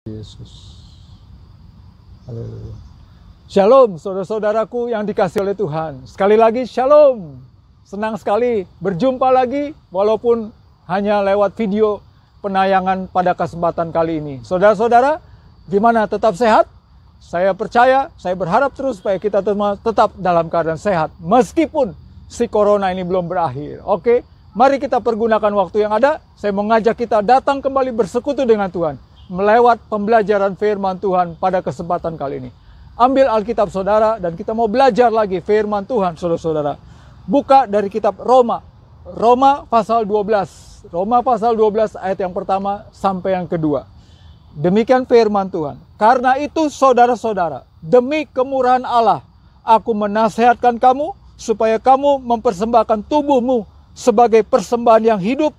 Yesus. Haleluya. Shalom saudara-saudaraku yang dikasihi oleh Tuhan. Sekali lagi shalom. Senang sekali berjumpa lagi walaupun hanya lewat video penayangan pada kesempatan kali ini. Saudara-saudara, gimana, tetap sehat? Saya percaya, saya berharap terus supaya kita tetap dalam keadaan sehat meskipun si corona ini belum berakhir. Oke, mari kita pergunakan waktu yang ada. Saya mengajak kita datang kembali bersekutu dengan Tuhan melewat pembelajaran firman Tuhan pada kesempatan kali ini. Ambil Alkitab saudara dan kita mau belajar lagi firman Tuhan saudara-saudara. Buka dari kitab Roma. Roma pasal 12. Roma pasal 12 ayat yang pertama sampai yang kedua. Demikian firman Tuhan. Karena itu saudara-saudara, demi kemurahan Allah, aku menasihatkan kamu supaya kamu mempersembahkan tubuhmu sebagai persembahan yang hidup,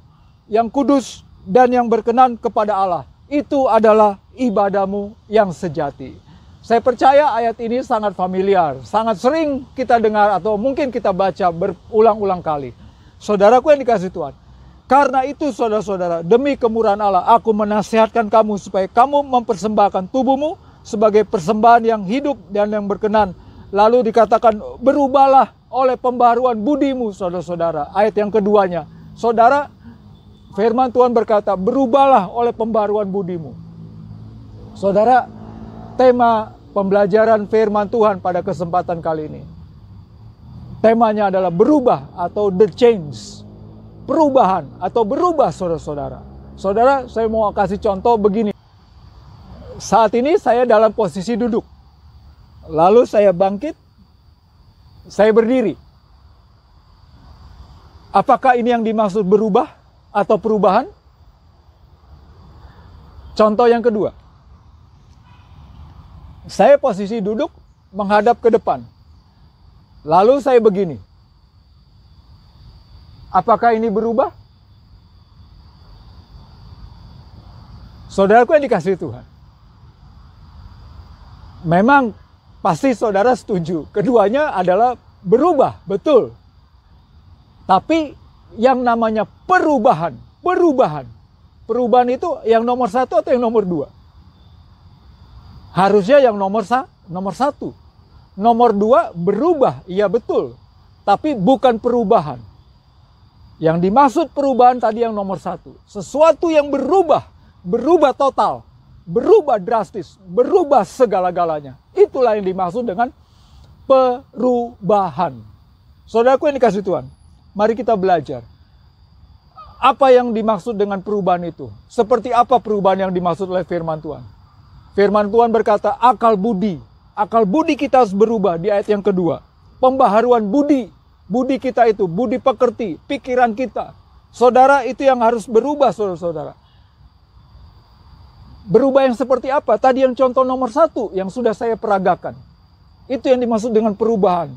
yang kudus, dan yang berkenan kepada Allah. Itu adalah ibadahmu yang sejati. Saya percaya ayat ini sangat familiar, sangat sering kita dengar atau mungkin kita baca berulang-ulang kali. Saudaraku yang dikasihi Tuhan, karena itu saudara-saudara, demi kemurahan Allah, aku menasihatkan kamu supaya kamu mempersembahkan tubuhmu sebagai persembahan yang hidup dan yang berkenan. Lalu dikatakan, berubahlah oleh pembaharuan budimu, saudara-saudara. Ayat yang keduanya, saudara, firman Tuhan berkata, berubahlah oleh pembaharuan budimu. Saudara, tema pembelajaran firman Tuhan pada kesempatan kali ini, temanya adalah berubah atau the change. Perubahan atau berubah saudara-saudara. Saudara, saya mau kasih contoh begini. Saat ini saya dalam posisi duduk. Lalu saya bangkit, saya berdiri. Apakah ini yang dimaksud berubah atau perubahan? Contoh yang kedua. Saya posisi duduk menghadap ke depan. Lalu saya begini. Apakah ini berubah? Saudaraku yang dikasihi Tuhan. Memang pasti saudara setuju. Keduanya adalah berubah, betul. Tapi yang namanya perubahan itu yang nomor satu atau yang nomor dua? Harusnya yang nomor satu. Nomor dua berubah, iya betul. Tapi bukan perubahan. Yang dimaksud perubahan tadi yang nomor satu. Sesuatu yang berubah total, berubah drastis, berubah segala-galanya. Itulah yang dimaksud dengan perubahan. Saudaraku yang dikasihi Tuhan, mari kita belajar. Apa yang dimaksud dengan perubahan itu? Seperti apa perubahan yang dimaksud oleh firman Tuhan? Firman Tuhan berkata, akal budi kita harus berubah di ayat yang kedua. Pembaharuan budi kita itu, budi pekerti, pikiran kita. Saudara, itu yang harus berubah, saudara-saudara. Berubah yang seperti apa? Tadi yang contoh nomor satu yang sudah saya peragakan. Itu yang dimaksud dengan perubahan.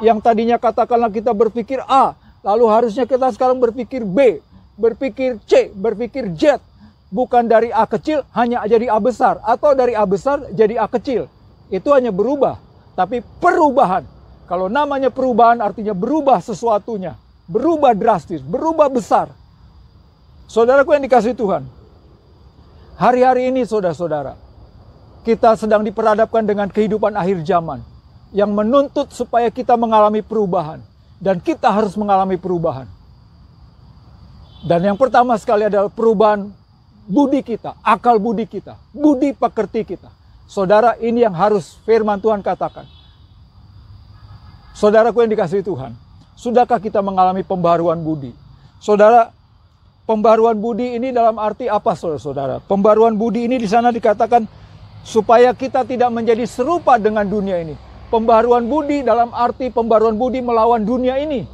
Yang tadinya katakanlah kita berpikir A, lalu harusnya kita sekarang berpikir B, berpikir C, berpikir Z. Bukan dari A kecil hanya jadi A besar, atau dari A besar jadi A kecil. Itu hanya berubah, tapi perubahan. Kalau namanya perubahan artinya berubah sesuatunya. Berubah drastis, berubah besar. Saudaraku yang dikasihi Tuhan. Hari-hari ini saudara-saudara. Kita sedang diperhadapkan dengan kehidupan akhir zaman. Yang menuntut supaya kita mengalami perubahan. Dan kita harus mengalami perubahan. Dan yang pertama sekali adalah perubahan budi kita. Akal budi kita. Budi pekerti kita. Saudara, ini yang harus firman Tuhan katakan. Saudaraku yang dikasihi Tuhan, sudahkah kita mengalami pembaharuan budi? Saudara, pembaharuan budi ini dalam arti apa, saudara-saudara? Pembaharuan budi ini di sana dikatakan supaya kita tidak menjadi serupa dengan dunia ini. Pembaharuan budi dalam arti pembaharuan budi melawan dunia ini.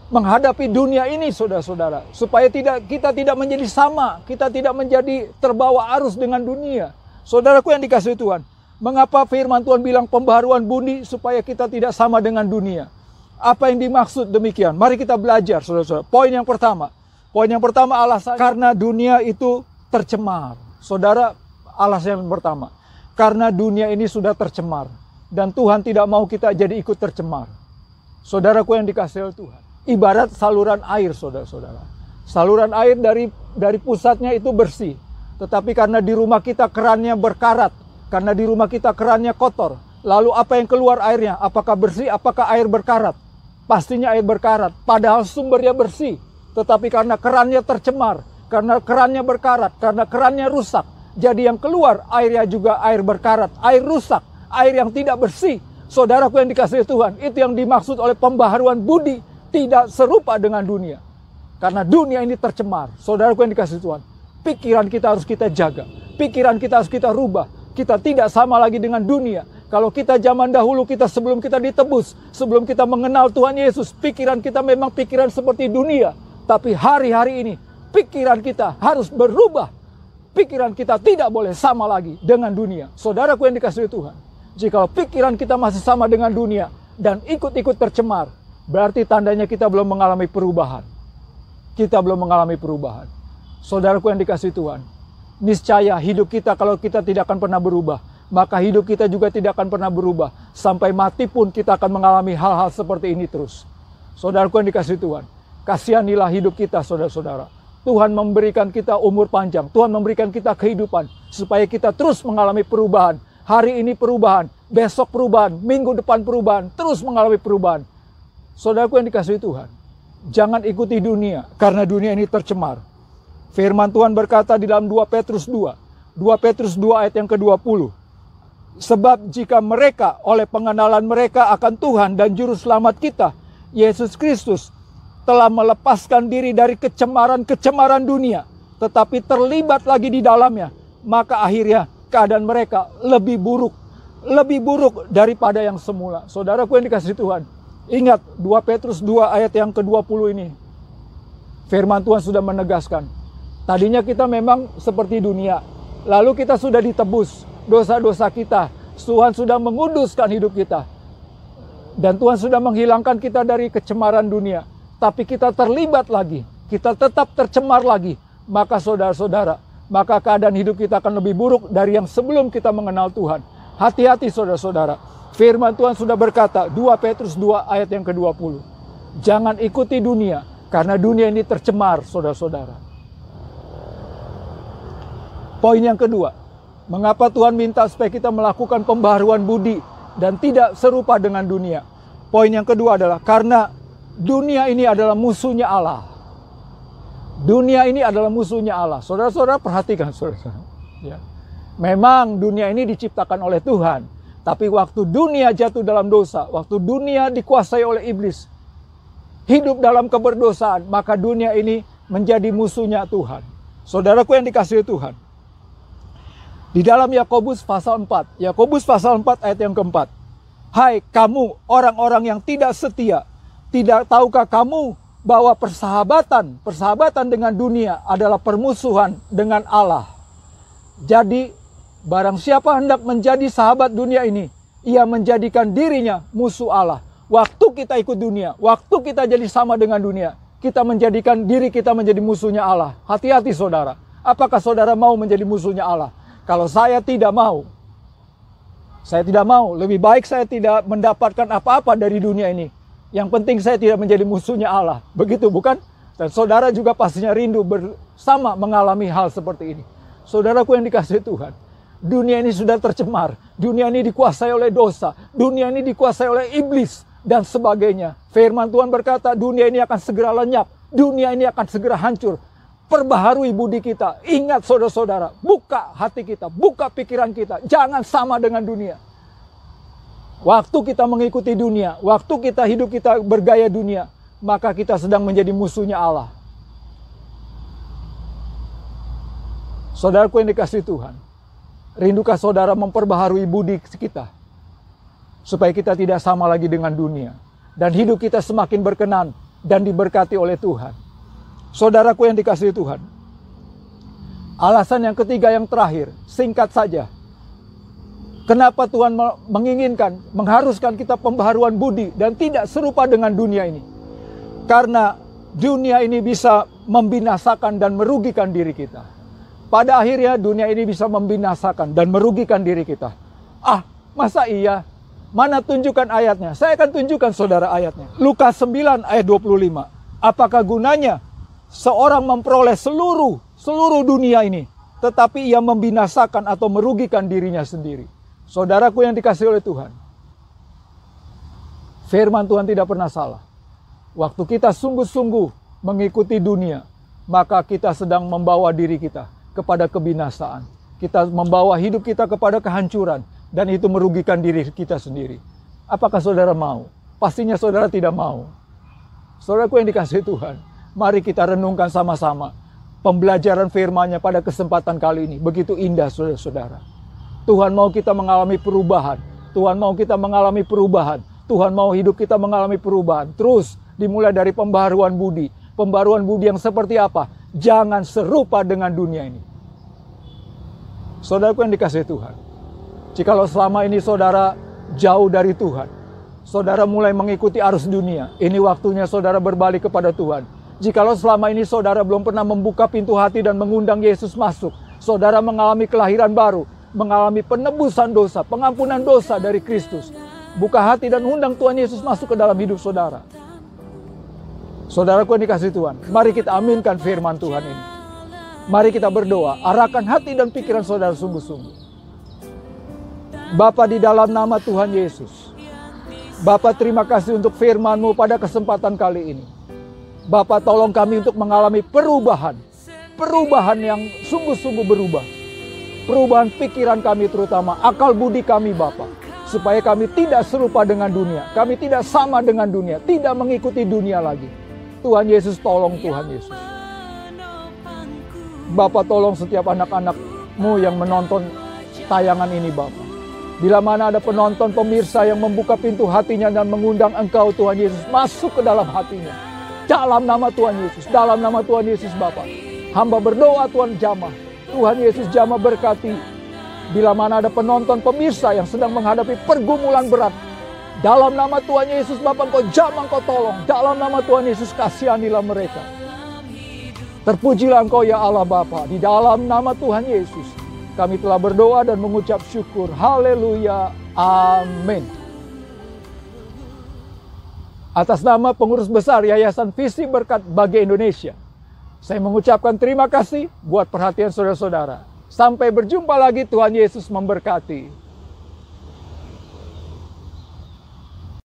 Menghadapi dunia ini, saudara-saudara. Supaya kita tidak menjadi sama, kita tidak menjadi terbawa arus dengan dunia. Saudaraku yang dikasihi Tuhan, mengapa firman Tuhan bilang pembaharuan budi supaya kita tidak sama dengan dunia? Apa yang dimaksud demikian? Mari kita belajar, saudara-saudara. Poin yang pertama alasan karena dunia itu tercemar. Saudara, alasan yang pertama. Karena dunia ini sudah tercemar. Dan Tuhan tidak mau kita jadi ikut tercemar. Saudaraku yang dikasihi Tuhan. Ibarat saluran air, saudara-saudara. Saluran air dari pusatnya itu bersih. Tetapi karena di rumah kita kerannya berkarat, karena di rumah kita kerannya kotor, lalu apa yang keluar airnya? Apakah bersih? Apakah air berkarat? Pastinya air berkarat, padahal sumbernya bersih. Tetapi karena kerannya tercemar, karena kerannya berkarat, karena kerannya rusak, jadi yang keluar airnya juga air berkarat, air rusak, air yang tidak bersih. Saudaraku yang dikasihi Tuhan, itu yang dimaksud oleh pembaharuan budi, tidak serupa dengan dunia. Karena dunia ini tercemar. Saudaraku yang dikasihi Tuhan, pikiran kita harus kita jaga, pikiran kita harus kita rubah. Kita tidak sama lagi dengan dunia. Kalau kita zaman dahulu, kita sebelum kita ditebus, sebelum kita mengenal Tuhan Yesus, pikiran kita memang pikiran seperti dunia. Tapi hari-hari ini, pikiran kita harus berubah. Pikiran kita tidak boleh sama lagi dengan dunia. Saudaraku yang dikasihi Tuhan, jika pikiran kita masih sama dengan dunia dan ikut-ikut tercemar, berarti tandanya kita belum mengalami perubahan. Kita belum mengalami perubahan. Saudaraku yang dikasihi Tuhan, niscaya hidup kita kalau kita tidak akan pernah berubah, maka hidup kita juga tidak akan pernah berubah. Sampai mati pun kita akan mengalami hal-hal seperti ini terus. Saudaraku yang dikasihi Tuhan, kasihanilah hidup kita, saudara-saudara. Tuhan memberikan kita umur panjang. Tuhan memberikan kita kehidupan. Supaya kita terus mengalami perubahan. Hari ini perubahan. Besok perubahan. Minggu depan perubahan. Terus mengalami perubahan. Saudaraku yang dikasihi Tuhan, jangan ikuti dunia. Karena dunia ini tercemar. Firman Tuhan berkata di dalam 2 Petrus 2. 2 Petrus 2 ayat yang ke-20. Sebab jika mereka oleh pengenalan mereka akan Tuhan dan Juru Selamat kita, Yesus Kristus, telah melepaskan diri dari kecemaran-kecemaran dunia, tetapi terlibat lagi di dalamnya, maka akhirnya keadaan mereka lebih buruk daripada yang semula. Saudaraku yang dikasihi Tuhan, ingat 2 Petrus 2 ayat yang ke-20 ini. Firman Tuhan sudah menegaskan, tadinya kita memang seperti dunia, lalu kita sudah ditebus dosa-dosa kita, Tuhan sudah menguduskan hidup kita, dan Tuhan sudah menghilangkan kita dari kecemaran dunia. Tapi kita terlibat lagi, kita tetap tercemar lagi, maka saudara-saudara, maka keadaan hidup kita akan lebih buruk dari yang sebelum kita mengenal Tuhan. Hati-hati saudara-saudara, firman Tuhan sudah berkata, 2 Petrus 2 ayat yang ke-20. Jangan ikuti dunia, karena dunia ini tercemar, saudara-saudara. Poin yang kedua, mengapa Tuhan minta supaya kita melakukan pembaharuan budi dan tidak serupa dengan dunia? Poin yang kedua adalah karena dunia ini adalah musuhnya Allah. Dunia ini adalah musuhnya Allah. Saudara-saudara perhatikan, saudara. Ya. Memang dunia ini diciptakan oleh Tuhan. Tapi waktu dunia jatuh dalam dosa, waktu dunia dikuasai oleh iblis, hidup dalam keberdosaan, maka dunia ini menjadi musuhnya Tuhan. Saudaraku yang dikasihi Tuhan, di dalam Yakobus pasal 4, Yakobus pasal 4 ayat yang keempat. Hai kamu orang-orang yang tidak setia, tidak tahukah kamu bahwa persahabatan dengan dunia adalah permusuhan dengan Allah? Jadi, barang siapa hendak menjadi sahabat dunia ini, ia menjadikan dirinya musuh Allah. Waktu kita ikut dunia, waktu kita jadi sama dengan dunia, kita menjadikan diri kita menjadi musuhnya Allah. Hati-hati saudara, apakah saudara mau menjadi musuhnya Allah? Kalau saya tidak mau, lebih baik saya tidak mendapatkan apa-apa dari dunia ini. Yang penting saya tidak menjadi musuhnya Allah. Begitu bukan? Dan saudara juga pastinya rindu bersama mengalami hal seperti ini. Saudaraku yang dikasihi Tuhan, dunia ini sudah tercemar. Dunia ini dikuasai oleh dosa. Dunia ini dikuasai oleh iblis dan sebagainya. Firman Tuhan berkata dunia ini akan segera lenyap. Dunia ini akan segera hancur. Perbaharui budi kita. Ingat saudara-saudara, buka hati kita, buka pikiran kita. Jangan sama dengan dunia. Waktu kita mengikuti dunia, waktu kita hidup kita bergaya dunia, maka kita sedang menjadi musuhnya Allah. Saudaraku yang dikasihi Tuhan, rindukah saudara memperbaharui budi kita, supaya kita tidak sama lagi dengan dunia, dan hidup kita semakin berkenan dan diberkati oleh Tuhan. Saudaraku yang dikasihi Tuhan, alasan yang ketiga yang terakhir, singkat saja. Kenapa Tuhan menginginkan, mengharuskan kita pembaharuan budi dan tidak serupa dengan dunia ini? Karena dunia ini bisa membinasakan dan merugikan diri kita. Pada akhirnya dunia ini bisa membinasakan dan merugikan diri kita. Ah, masa iya? Mana tunjukkan ayatnya? Saya akan tunjukkan saudara ayatnya. Lukas 9 ayat 25. Apakah gunanya seorang memperoleh seluruh dunia ini, tetapi ia membinasakan atau merugikan dirinya sendiri. Saudaraku yang dikasihi oleh Tuhan, firman Tuhan tidak pernah salah. Waktu kita sungguh-sungguh mengikuti dunia, maka kita sedang membawa diri kita kepada kebinasaan. Kita membawa hidup kita kepada kehancuran, dan itu merugikan diri kita sendiri. Apakah saudara mau? Pastinya saudara tidak mau. Saudaraku yang dikasihi Tuhan, mari kita renungkan sama-sama pembelajaran firman-Nya pada kesempatan kali ini. Begitu indah saudara-saudara. Tuhan mau kita mengalami perubahan. Tuhan mau kita mengalami perubahan. Tuhan mau hidup kita mengalami perubahan. Terus dimulai dari pembaharuan budi. Pembaharuan budi yang seperti apa? Jangan serupa dengan dunia ini. Saudaraku yang dikasihi Tuhan, jikalau selama ini saudara jauh dari Tuhan, saudara mulai mengikuti arus dunia, ini waktunya saudara berbalik kepada Tuhan. Jikalau selama ini saudara belum pernah membuka pintu hati dan mengundang Yesus masuk, saudara mengalami kelahiran baru, mengalami penebusan dosa, pengampunan dosa dari Kristus. Buka hati dan undang Tuhan Yesus masuk ke dalam hidup saudara. Saudaraku yang dikasihi Tuhan, mari kita aminkan firman Tuhan ini. Mari kita berdoa, arahkan hati dan pikiran saudara sungguh-sungguh. Bapa, di dalam nama Tuhan Yesus, Bapa, terima kasih untuk firman-Mu pada kesempatan kali ini. Bapa, tolong kami untuk mengalami perubahan. Perubahan yang sungguh-sungguh berubah. Perubahan pikiran kami terutama, akal budi kami Bapa. Supaya kami tidak serupa dengan dunia. Kami tidak sama dengan dunia. Tidak mengikuti dunia lagi. Tuhan Yesus, tolong Tuhan Yesus. Bapa, tolong setiap anak-anak-Mu yang menonton tayangan ini Bapa. Bila mana ada penonton pemirsa yang membuka pintu hatinya dan mengundang Engkau Tuhan Yesus masuk ke dalam hatinya. Dalam nama Tuhan Yesus, dalam nama Tuhan Yesus Bapa. Hamba berdoa Tuhan jamah. Tuhan Yesus jamah berkati. Bila mana ada penonton pemirsa yang sedang menghadapi pergumulan berat. Dalam nama Tuhan Yesus Bapa, Engkau jamah, Engkau tolong. Dalam nama Tuhan Yesus kasihanilah mereka. Terpujilah Engkau ya Allah Bapa. Di dalam nama Tuhan Yesus kami telah berdoa dan mengucap syukur. Haleluya. Amin. Atas nama pengurus besar Yayasan Visi Berkat Bagi Indonesia, saya mengucapkan terima kasih buat perhatian saudara-saudara. Sampai berjumpa lagi, Tuhan Yesus memberkati.